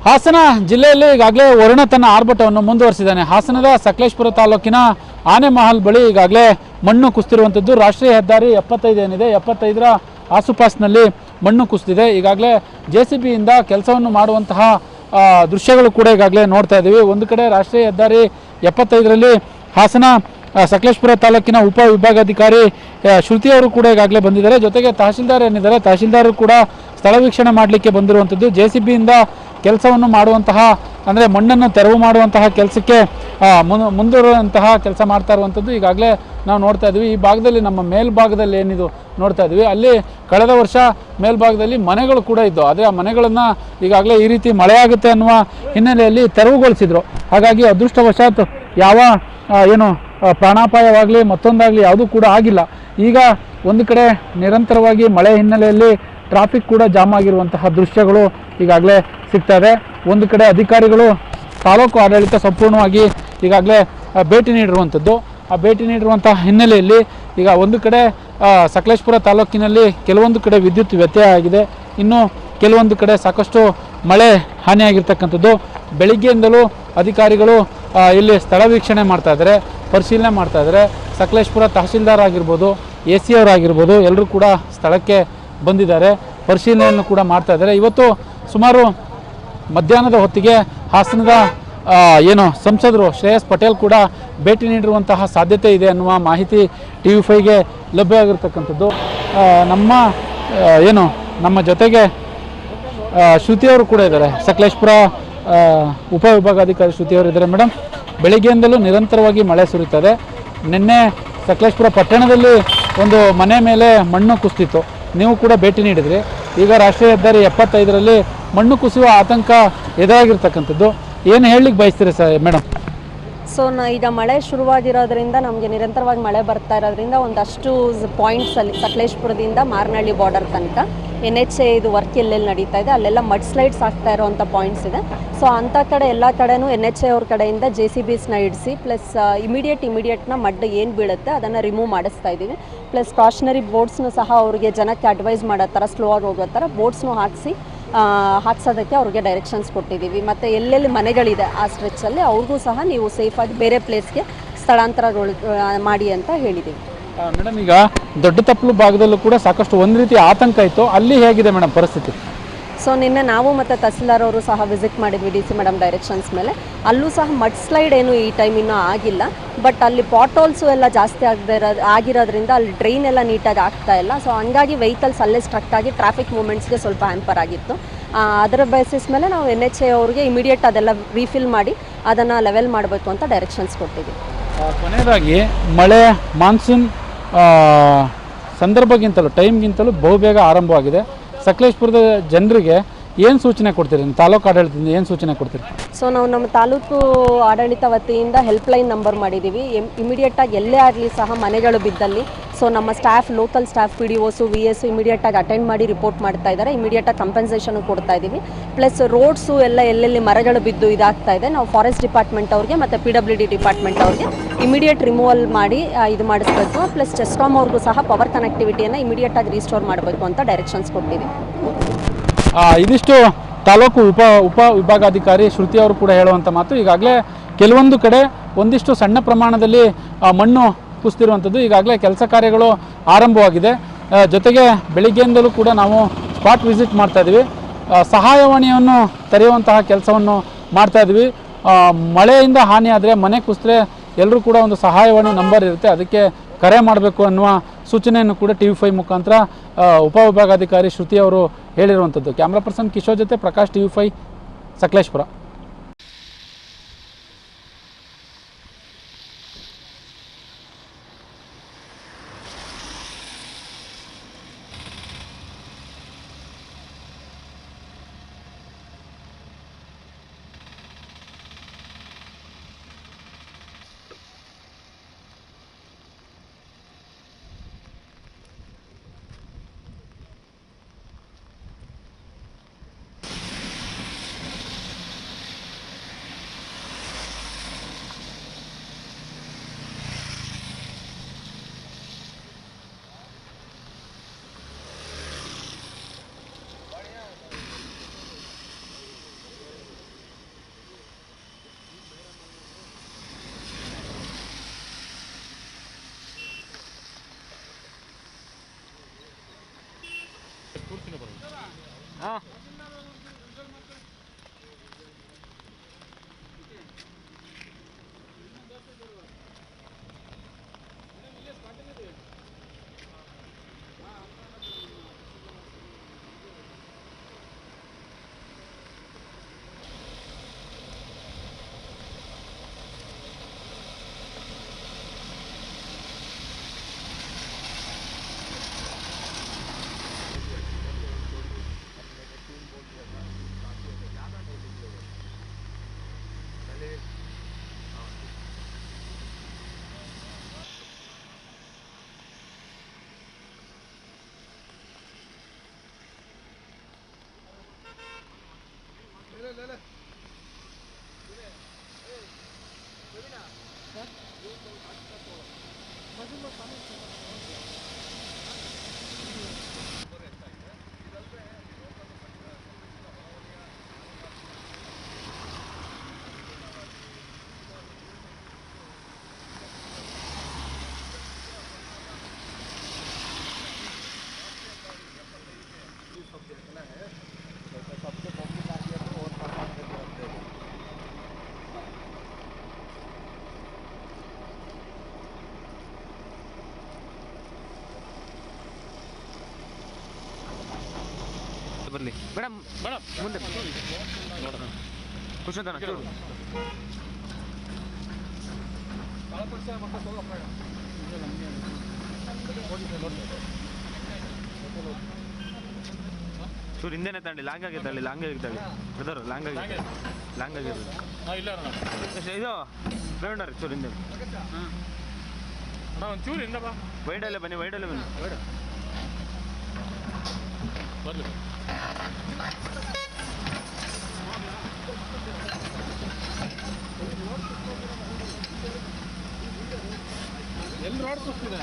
ಹಾಸನ ಜಿಲ್ಲೆಯಲ್ಲಿ ಈಗಾಗಲೇ ವರುಣ ತನ್ನ ಆರ್ಭಟವನ್ನು ಮುಂದುವರಿಸಿದ್ದಾನೆ. ಹಾಸನದ ಸಕಲೇಶಪುರ ತಾಲೂಕಿನ ಆನೆಮಹಲ್ ಬಳಿ ಈಗಾಗಲೇ ಮಣ್ಣು ಕುಸಿತಿರುವಂಥದ್ದು. ರಾಷ್ಟ್ರೀಯ ಹೆದ್ದಾರಿ 75 ಏನಿದೆ, 75ರ ಆಸುಪಾಸಿನಲ್ಲಿ ಮಣ್ಣು ಕುಸಿದಿದೆ. ಈಗಾಗಲೇ JCB ಯಿಂದ ಕೆಲಸವನ್ನು ಮಾಡುವಂತಹ ದೃಶ್ಯಗಳು ಕೂಡ ಈಗಾಗಲೇ ನೋಡ್ತಾ ಇದ್ದೀವಿ. ಒಂದು ಕಡೆ ರಾಷ್ಟ್ರೀಯ ಹೆದ್ದಾರಿ 75ರಲ್ಲಿ ಹಾಸನ ಸಕಲೇಶಪುರ ತಾಲೂಕಿನ ಉಪ ವಿಭಾಗಾಧಿಕಾರಿ ಶ್ರುತಿ ಅವರು ಕೂಡ ಈಗಾಗಲೇ ಬಂದಿದ್ದಾರೆ. ಜೊತೆಗೆ ತಹಶೀಲ್ದಾರ್ ಏನಿದ್ದಾರೆ, ತಹಶೀಲ್ದಾರ್ ಕೂಡ ಸ್ಥಳ ವೀಕ್ಷಣೆ ಮಾಡಲಿಕ್ಕೆ ಬಂದಿರುವಂಥದ್ದು. JCB ಯಿಂದ ಕೆಲಸವನ್ನು ಮಾಡುವಂತಹ ಅಂದರೆ ಮಣ್ಣನ್ನು ತೆರವು ಮಾಡುವಂತಹ ಕೆಲಸಕ್ಕೆ ಮುಂದುವರುವಂತಹ ಕೆಲಸ ಮಾಡ್ತಾ ಇರುವಂಥದ್ದು ಈಗಾಗಲೇ ನಾವು ನೋಡ್ತಾ ಇದ್ವಿ. ಈ ಭಾಗದಲ್ಲಿ ನಮ್ಮ ಮೇಲ್ಭಾಗದಲ್ಲಿ ಏನಿದು ನೋಡ್ತಾ ಇದ್ವಿ, ಅಲ್ಲಿ ಕಳೆದ ವರ್ಷ ಮೇಲ್ಭಾಗದಲ್ಲಿ ಮನೆಗಳು ಕೂಡ ಇದ್ದವು. ಆದರೆ ಆ ಮನೆಗಳನ್ನು ಈಗಾಗಲೇ ಈ ರೀತಿ ಮಳೆಯಾಗುತ್ತೆ ಅನ್ನುವ ಹಿನ್ನೆಲೆಯಲ್ಲಿ ತೆರವುಗೊಳಿಸಿದ್ರು. ಹಾಗಾಗಿ ಅದೃಷ್ಟವಶಾತ್ ಯಾವ ಏನು ಪ್ರಾಣಾಪಾಯವಾಗಲಿ ಮತ್ತೊಂದಾಗಲಿ ಯಾವುದೂ ಕೂಡ ಆಗಿಲ್ಲ. ಈಗ ಒಂದು ಕಡೆ ನಿರಂತರವಾಗಿ ಮಳೆ ಹಿನ್ನೆಲೆಯಲ್ಲಿ ಟ್ರಾಫಿಕ್ ಕೂಡ ಜಾಮ್ ಆಗಿರುವಂತಹ ದೃಶ್ಯಗಳು ಈಗಾಗಲೇ ಸಿಗ್ತಾ ಇದೆ. ಒಂದು ಕಡೆ ಅಧಿಕಾರಿಗಳು ತಾಲೂಕು ಆಡಳಿತ ಸಂಪೂರ್ಣವಾಗಿ ಈಗಾಗಲೇ ಭೇಟಿ ನೀಡಿರುವಂಥದ್ದು. ಆ ಭೇಟಿ ನೀಡಿರುವಂತಹ ಹಿನ್ನೆಲೆಯಲ್ಲಿ ಈಗ ಒಂದು ಕಡೆ ಸಕಲೇಶಪುರ ತಾಲೂಕಿನಲ್ಲಿ ಕೆಲವೊಂದು ಕಡೆ ವಿದ್ಯುತ್ ವ್ಯತ್ಯಯ ಆಗಿದೆ, ಇನ್ನು ಕೆಲವೊಂದು ಕಡೆ ಸಾಕಷ್ಟು ಮಳೆ ಹಾನಿಯಾಗಿರ್ತಕ್ಕಂಥದ್ದು. ಬೆಳಿಗ್ಗೆಯಿಂದಲೂ ಅಧಿಕಾರಿಗಳು ಇಲ್ಲಿ ಸ್ಥಳ ವೀಕ್ಷಣೆ ಮಾಡ್ತಾ ಇದ್ದಾರೆ, ಪರಿಶೀಲನೆ ಮಾಡ್ತಾ ಇದ್ದಾರೆ. ಸಕಲೇಶಪುರ ತಹಶೀಲ್ದಾರ್ ಆಗಿರ್ಬೋದು, AC ಅವರಾಗಿರ್ಬೋದು, ಎಲ್ಲರೂ ಕೂಡ ಸ್ಥಳಕ್ಕೆ ಬಂದಿದ್ದಾರೆ, ಪರಿಶೀಲನೆಯನ್ನು ಕೂಡ ಮಾಡ್ತಾ ಇದ್ದಾರೆ. ಇವತ್ತು ಸುಮಾರು ಮಧ್ಯಾಹ್ನದ ಹೊತ್ತಿಗೆ ಹಾಸನದ ಏನು ಸಂಸದರು ಶ್ರೇಯಸ್ ಪಟೇಲ್ ಕೂಡ ಭೇಟಿ ನೀಡಿರುವಂತಹ ಸಾಧ್ಯತೆ ಇದೆ ಅನ್ನುವ ಮಾಹಿತಿ TV5ಗೆ ಲಭ್ಯ ಆಗಿರ್ತಕ್ಕಂಥದ್ದು. ನಮ್ಮ ಜೊತೆಗೆ ಶ್ರುತಿಯವರು ಕೂಡ ಇದ್ದಾರೆ, ಸಕಲೇಶಪುರ ಉಪವಿಭಾಗಾಧಿಕಾರಿ ಶ್ರುತಿಯವರು ಇದ್ದಾರೆ. ಮೇಡಮ್, ಬೆಳಿಗ್ಗೆಯಿಂದಲೂ ನಿರಂತರವಾಗಿ ಮಳೆ ಸುರಿಯುತ್ತದೆ. ನಿನ್ನೆ ಸಕಲೇಶಪುರ ಪಟ್ಟಣದಲ್ಲಿ ಒಂದು ಮನೆ ಮೇಲೆ ಮಣ್ಣು ಕುಸಿತಿತ್ತು, ನೀವು ಕೂಡ ಭೇಟಿ ನೀಡಿದ್ರಿ. ಈಗ ರಾಷ್ಟ್ರೀಯ ಹೆದ್ದಾರಿ 75ರಲ್ಲಿ ಮಣ್ಣು ಕುಸಿಯುವ ಆತಂಕ ಎದುರಾಗಿರ್ತಕ್ಕಂಥದ್ದು. ಏನು ಹೇಳಲಿಕ್ಕೆ ಬಯಸ್ತೀರಿ ಸರ್ ಮೇಡಮ್? ಸೊ ಈಗ ಮಳೆ ಶುರುವಾಗಿರೋದ್ರಿಂದ ನಮಗೆ ನಿರಂತರವಾಗಿ ಮಳೆ ಬರ್ತಾ ಇರೋದ್ರಿಂದ ಒಂದಷ್ಟು ಪಾಯಿಂಟ್ಸಲ್ಲಿ ಸಕಲೇಶಪುರದಿಂದ ಮಾರನಹಳ್ಳಿ ಬಾರ್ಡರ್ ತನಕ NHA ಇದು ವರ್ಕ್ ಎಲ್ಲೆಲ್ಲಿ ನಡೀತಾ ಇದೆ ಅಲ್ಲೆಲ್ಲ ಮಡ್ ಸ್ಲೈಡ್ಸ್ ಆಗ್ತಾ ಇರೋವಂಥ ಪಾಯಿಂಟ್ಸ್ ಇದೆ. ಸೊ ಅಂಥ ಕಡೆ ಎಲ್ಲ ಕಡೆನೂ NHA ಅವ್ರ ಕಡೆಯಿಂದ JCBಸ್ನ ಇಡಿಸಿ ಪ್ಲಸ್ ಇಮಿಡಿಯೇಟ್ನ ಮಡ್ ಏನು ಬೀಳುತ್ತೆ ಅದನ್ನು ರಿಮೂವ್ ಮಾಡಿಸ್ತಾ ಇದ್ದೀವಿ. ಪ್ಲಸ್ ಕಾಷನರಿ ಬೋರ್ಡ್ಸ್ನು ಸಹ ಅವ್ರಿಗೆ ಜನಕ್ಕೆ ಅಡ್ವೈಸ್ ಮಾಡೋ ಥರ ಸ್ಲೋ ಆಗಿ ಹೋಗೋ ಥರ ಬೋರ್ಡ್ಸ್ನು ಹಾಕ್ಸೋದಕ್ಕೆ ಅವ್ರಿಗೆ ಡೈರೆಕ್ಷನ್ಸ್ ಕೊಟ್ಟಿದ್ದೀವಿ. ಮತ್ತು ಎಲ್ಲೆಲ್ಲಿ ಮನೆಗಳಿದೆ ಆ ಸ್ಟ್ರೆಚ್ಚಲ್ಲಿ ಅವ್ರಿಗೂ ಸಹ ನೀವು ಸೇಫಾಗಿ ಬೇರೆ ಪ್ಲೇಸ್ಗೆ ಸ್ಥಳಾಂತರ ಮಾಡಿ ಅಂತ ಹೇಳಿದ್ದೀವಿ. ಮೇಡಮ್, ಈಗ ದೊಡ್ಡತಪ್ಪಲು ಭಾಗದಲ್ಲೂ ಕೂಡ ಸಾಕಷ್ಟು ಒಂದು ರೀತಿ ಆತಂಕ ಇತ್ತು, ಅಲ್ಲಿ ಹೇಗಿದೆ ಮೇಡಮ್ ಪರಿಸ್ಥಿತಿ? ಸೊ ನಿನ್ನೆ ನಾವು ಮತ್ತು ತಹಸೀಲ್ದಾರ್ ಅವರು ಸಹ ವಿಸಿಟ್ ಮಾಡಿದ್ವಿ DC ಮೇಡಮ್ ಡೈರೆಕ್ಷನ್ಸ್ ಮೇಲೆ. ಅಲ್ಲೂ ಸಹ ಮಡ್ ಸ್ಲೈಡ್ ಏನು ಈ ಟೈಮ್ ಇನ್ನೂ ಆಗಿಲ್ಲ, ಬಟ್ ಅಲ್ಲಿ ಪಾಟ್ಹೋಲ್ಸು ಎಲ್ಲ ಜಾಸ್ತಿ ಆಗಿರೋದ್ರಿಂದ ಅಲ್ಲಿ ಡ್ರೈನ್ ಎಲ್ಲ ನೀಟಾಗಿ ಆಗ್ತಾ ಇಲ್ಲ. ಸೊ ಹಂಗಾಗಿ ವೆಹಿಕಲ್ಸ್ ಅಲ್ಲೇ ಸ್ಟ್ರಕ್ ಆಗಿ ಟ್ರಾಫಿಕ್ ಮೂಮೆಂಟ್ಸ್ಗೆ ಸ್ವಲ್ಪ ಹ್ಯಾಂಪರ್ ಆಗಿತ್ತು. ಅದರ ಬೇಸಿಸ್ ಮೇಲೆ ನಾವು NHA ಅವ್ರಿಗೆ ಇಮಿಡಿಯೇಟ್ ಅದೆಲ್ಲ ರೀಫಿಲ್ ಮಾಡಿ ಅದನ್ನು ಲೆವೆಲ್ ಮಾಡಬೇಕು ಅಂತ ಡೈರೆಕ್ಷನ್ಸ್ ಕೊಟ್ಟಿದ್ದೀವಿ. ಕೊನೆಯದಾಗಿ ಮಳೆ ಮಾನ್ಸೂನ್ ಸಂದರ್ಭಕ್ಕಿಂತಲೂ ಟೈಮ್ಗಿಂತಲೂ ಬಹುಬೇಗ ಆರಂಭವಾಗಿದೆ. ಸಕಲೇಶಪುರದ ಜನರಿಗೆ ಏನು ಸೂಚನೆ ಕೊಡ್ತೀರಿ? ತಾಲೂಕು ಆಡಳಿತದಿಂದ ಏನು ಸೂಚನೆ ಕೊಡ್ತೀರಿ? ಸೊ ನಾವು ನಮ್ಮ ತಾಲೂಕು ಆಡಳಿತ ವತಿಯಿಂದ ಹೆಲ್ಪ್ಲೈನ್ ನಂಬರ್ ಮಾಡಿದ್ದೀವಿ. ಇಮಿಡಿಯೇಟಾಗಿ ಎಲ್ಲೇ ಆಗಲಿ ಸಹ ಮನೆಗಳು ಬಿದ್ದಲ್ಲಿ ಸೊ ನಮ್ಮ staff local staff PDOs VS ಇಮಿಡಿಯೇಟಾಗಿ ಅಟೆಂಡ್ ಮಾಡಿ ರಿಪೋರ್ಟ್ ಮಾಡ್ತಾ ಇದ್ದಾರೆ. ಇಮಿಡಿಯೇಟಾಗಿ ಕಂಪೆನ್ಸೇಷನು ಕೊಡ್ತಾ ಇದ್ದೀವಿ. ಪ್ಲಸ್ ರೋಡ್ಸು ಎಲ್ಲ ಎಲ್ಲೆಲ್ಲಿ ಮರಗಳು ಬಿದ್ದು ಇದಾಗ್ತಾ ಇದೆ ನಾವು ಫಾರೆಸ್ಟ್ ಡಿಪಾರ್ಟ್ಮೆಂಟ್ ಅವ್ರಿಗೆ ಮತ್ತು PWD ಡಿಪಾರ್ಟ್ಮೆಂಟ್ ಅವ್ರಿಗೆ ಇಮಿಡಿಯೇಟ್ ರಿಮೂವಲ್ ಮಾಡಿ ಇದು ಮಾಡಿಸ್ಬೇಕು. ಪ್ಲಸ್ ಚೆಸ್ಕಾಮ್ ಅವ್ರಿಗೂ ಸಹ ಪವರ್ ಕನೆಕ್ಟಿವಿಟಿಯನ್ನು ಇಮಿಡಿಯೇಟಾಗಿ ರೀಸ್ಟೋರ್ ಮಾಡಬೇಕು ಅಂತ ಡೈರೆಕ್ಷನ್ಸ್ ಕೊಟ್ಟಿದ್ದೀವಿ. ಇದಿಷ್ಟು ತಾಲೂಕು ಉಪ ವಿಭಾಗಾಧಿಕಾರಿ ಶ್ರುತಿ ಅವರು ಕೂಡ ಹೇಳುವಂಥ ಮಾತು. ಈಗಾಗಲೇ ಕೆಲವೊಂದು ಕಡೆ ಒಂದಿಷ್ಟು ಸಣ್ಣ ಪ್ರಮಾಣದಲ್ಲಿ ಮಣ್ಣು ಕುಸಿದಿರುವಂಥದ್ದು. ಈಗಾಗಲೇ ಕೆಲಸ ಕಾರ್ಯಗಳು ಆರಂಭವಾಗಿದೆ. ಜೊತೆಗೆ ಬೆಳಿಗ್ಗೆಯಿಂದಲೂ ಕೂಡ ನಾವು ಸ್ಪಾಟ್ ವಿಸಿಟ್ ಮಾಡ್ತಾ ಇದ್ದೀವಿ, ಸಹಾಯವಾಣಿಯನ್ನು ತೆರೆಯುವಂತಹ ಕೆಲಸವನ್ನು ಮಾಡ್ತಾ ಇದ್ವಿ. ಮಳೆಯಿಂದ ಹಾನಿ ಆದರೆ ಮನೆ ಕುಸಿದ್ರೆ ಎಲ್ಲರೂ ಕೂಡ ಒಂದು ಸಹಾಯವಾಣಿ ನಂಬರ್ ಇರುತ್ತೆ, ಅದಕ್ಕೆ ಕರೆ ಮಾಡಬೇಕು ಅನ್ನುವ ಸೂಚನೆಯನ್ನು ಕೂಡ TV5 ಮುಖಾಂತರ ಉಪವಿಭಾಗಾಧಿಕಾರಿ ಶ್ರುತಿ ಅವರು ಹೇಳಿರುವಂಥದ್ದು. ಕ್ಯಾಮ್ರಾ ಪರ್ಸನ್ ಕಿಶೋರ್ ಜೊತೆ ಪ್ರಕಾಶ್, TV5 ಸಕಲೇಶಪುರ. सबसे पब्लिक आ गया तो और परफॉर्म करके रखते हैं। ಬರಲಿ ಮೇಡಮ್ ಮೇಡಮ್ ಮುಂದೆ ಕುಶಂತನ ಚೂರು ಚೂರು ಹಿಂದೆನೆ ತಳ್ಳಿ ಲಾಂಗ್ ಆಗಿ ತಳ್ಳಿ ಬ್ರದರ್ ಲಾಂಗ್ ಆಗಿದೆ ಇಲ್ಲ ಇದು ಬೇಡ ಚೂರು ಹಿಂದೆ ಒಂಚೂರು ಹಿಂದೆ ಬಾ ವೈಡಲ್ಲೇ ಬನ್ನಿ ಬರ್ಲಿ ಎಲ್ಲಿ ರೋಡ್ ಸುತ್ತಿದೆ